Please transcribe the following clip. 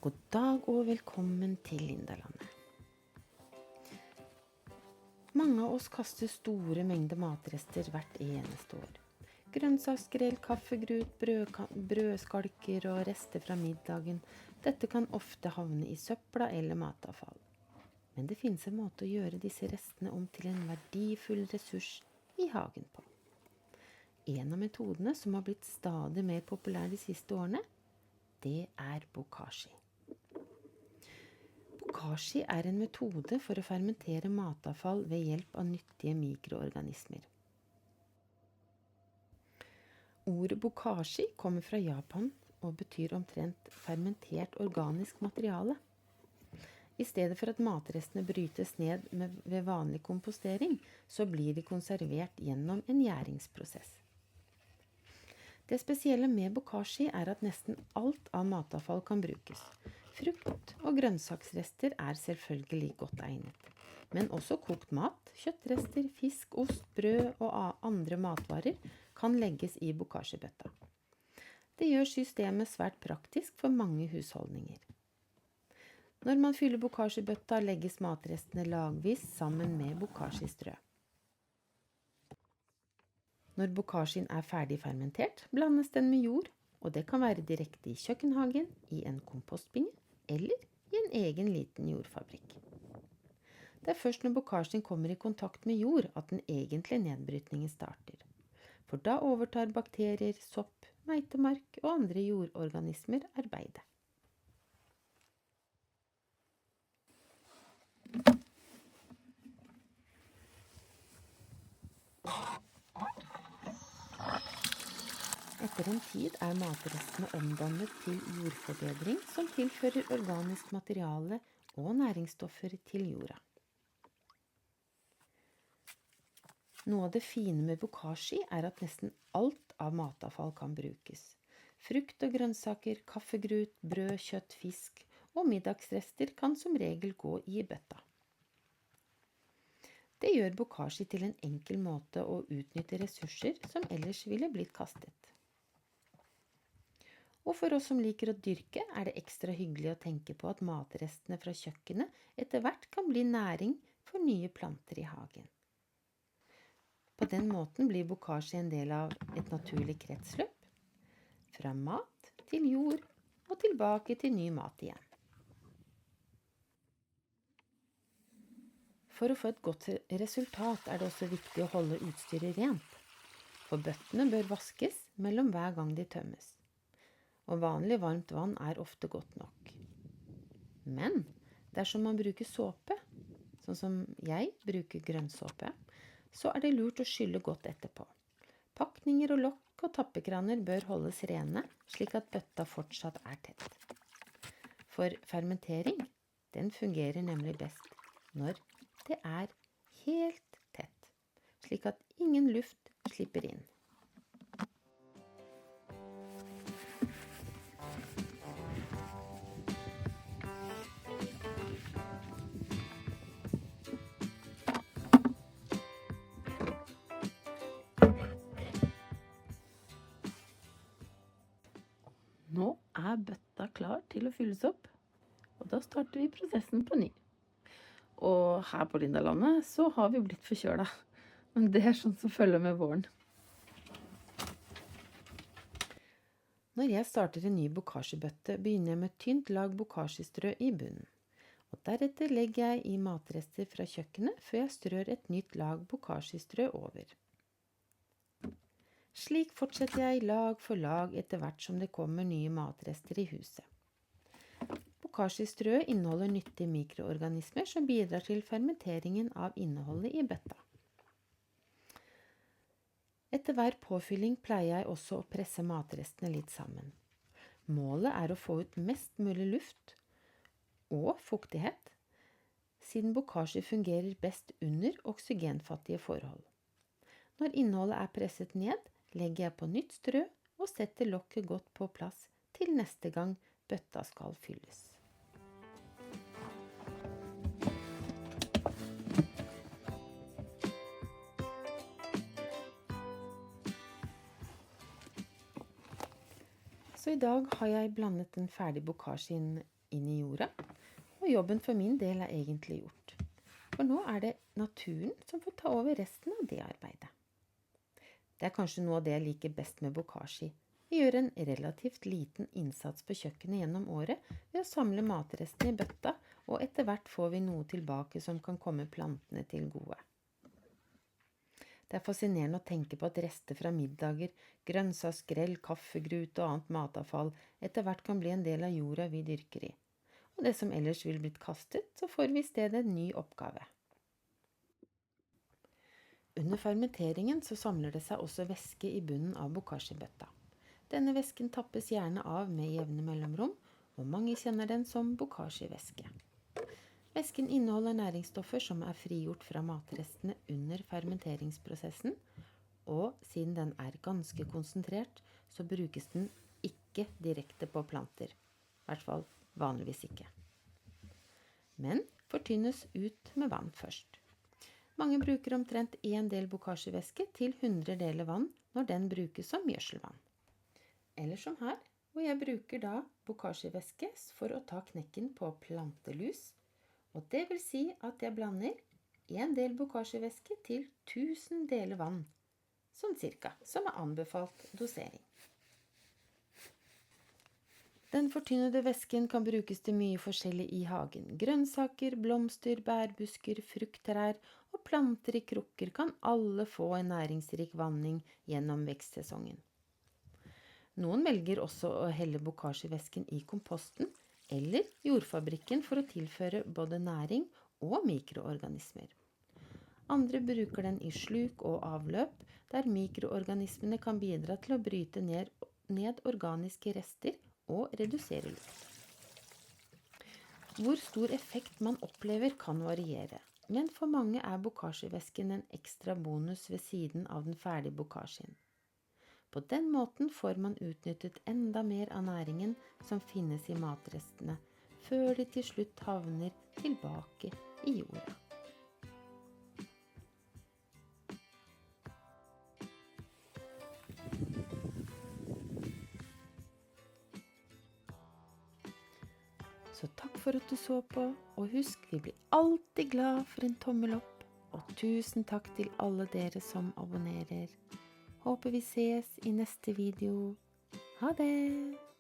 God dag og velkommen til Lindalandet. Mange av oss kaster store mengder matrester hvert eneste år. Grønnsaksgrell, kaffegrut, brødskalker og rester fra middagen. Dette kan ofte havne i søpla eller matavfall. Men det finnes en måte å gjøre disse restene om til en verdifull ressurs i hagen på. En av metodene som har blitt stadig mer populær de siste årene, det er bokashi. Bokashi er en metode for å fermentere matavfall ved hjelp av nyttige mikroorganismer. Ordet bokashi kommer fra Japan og betyr omtrent fermentert organisk materiale. I stedet for at matrestene brytes ned ved vanlig kompostering, så blir de konservert gjennom en gjæringsprosess. Det spesielle med bokashi er at nesten alt av matavfall kan brukes. Frukt og grønnsaksrester er selvfølgelig godt egnet, men også kokt mat, kjøttrester, fisk, ost, brød og andre matvarer kan legges i bokashi-bøtta. Det gjør systemet svært praktisk for mange husholdninger. Når man fyller bokashi-bøtta, legges matrestene lagvis sammen med bokashi-strø. Når bokashien er ferdig fermentert, blandes den med jord, og det kan være direkte i kjøkkenhagen, i en kompostbinge eller i en egen liten jordfabrikk. Det er først når bokashien kommer i kontakt med jord at den egentlige nedbrytningen starter. For da overtar bakterier, sopp, meitemark og andre jordorganismer arbeidet. Etter en tid er matrestene omdannet til jordforbedring som tilfører organisk materiale og næringsstoffer til jorda. Noe av det fine med bokashi er at nesten alt av matavfall kan brukes. Frukt og grønnsaker, kaffegrut, brød, kjøtt, fisk og middagsrester kan som regel gå i bøtta. Det gjør bokashi til en enkel måte å utnytte ressurser som ellers ville blitt kastet. Og for oss som liker å dyrke, er det ekstra hyggelig å tenke på at matrestene fra kjøkkenet etter hvert kan bli næring for nye planter i hagen. På den måten blir bokashi en del av et naturlig kretsløp, fra mat til jord og tilbake til ny mat igjen. For å få et godt resultat er det også viktig å holde utstyret rent, for bøttene bør vaskes mellom hver gang de tømmes. Og vanlig varmt vann er ofte godt nok. Men dersom man bruker såpe, sånn som jeg bruker grønnsåpe, så er det lurt å skylle godt etterpå. Pakninger og lokk og tappekraner bør holdes rene, slik at bøtta fortsatt er tett. For fermentering, den fungerer nemlig best når det er helt tett, slik at ingen luft slipper inn. Nå er bøtta klar til å fylles opp, og da starter vi prosessen på ny. Og her på Lindalandet så har vi blitt forkjøla, men det er sånn som følger med våren. Når jeg starter en ny bokashi-bøtte, begynner jeg med et tynt lag bokashi-strø i bunnen. Og deretter legger jeg i matrester fra kjøkkenet før jeg strør et nytt lag bokashi-strø over. Slik fortsetter jeg lag for lag etter hvert som det kommer nye matrester i huset. Bokashi-strø inneholder nyttige mikroorganismer som bidrar til fermenteringen av innholdet i bøtta. Etter hver påfylling pleier jeg også å presse matrestene litt sammen. Målet er å få ut mest mulig luft og fuktighet, siden bokashi fungerer best under oksygenfattige forhold. Når innholdet er presset ned, legger jeg på nytt strø og setter lokket godt på plass til neste gang bøtta skal fylles. Så i dag har jeg blandet den ferdige bokashien inn i jorda, og jobben for min del er egentlig gjort. For nå er det naturen som får ta over resten av det arbeidet. Det er kanskje noe av det jeg liker best med bokashi. Vi gjør en relativt liten innsats på kjøkkenet gjennom året ved å samle matrestene i bøtta, og etter hvert får vi noe tilbake som kan komme plantene til gode. Det er fascinerende å tenke på at rester fra middager, grønnsaksgrell, kaffegrut og annet matavfall etter hvert kan bli en del av jorda vi dyrker i. Og det som ellers ville blitt kastet, så får vi i stedet en ny oppgave. Under fermenteringen så samler det seg også væske i bunnen av bokashi-bøtta. Denne væsken tappes gjerne av med jevne mellomrom, og mange kjenner den som bokashi-væske. Væsken inneholder næringsstoffer som er frigjort fra matrestene under fermenteringsprosessen, og siden den er ganske konsentrert, så brukes den ikke direkte på planter. I hvert fall vanligvis ikke. Men fortynnes ut med vann først. Mange bruker omtrent 1 del bokashi-væske til 100 deler vann når den brukes som gjødselvann. Eller som her, hvor jeg bruker da bokashi-væske for å ta knekken på plantelus, og det vil si at jeg blander 1 del bokashi-væske til 1000 deler vann, sånn cirka, som er anbefalt dosering. Den fortynnede væsken kan brukes til mye forskjellig i hagen. Grønnsaker, blomster, bærbusker, frukttrær og planter i krukker kan alle få en næringsrik vanning gjennom vekstsesongen. Noen velger også å helle bokashi-væsken i komposten eller jordfabrikken for å tilføre både næring og mikroorganismer. Andre bruker den i sluk og avløp, der mikroorganismene kan bidra til å bryte ned organiske rester og redusere lukt. Hvor stor effekt man opplever kan variere, men for mange er bokashi-væsken en ekstra bonus ved siden av den ferdige bokashien. På den måten får man utnyttet enda mer av næringen som finnes i matrestene, før de til slutt havner tilbake i jorda. Så takk for at du så på, og husk, vi blir alltid glad for en tommel opp, og tusen takk til alle dere som abonnerer. Håper vi ses i neste video. Ha det!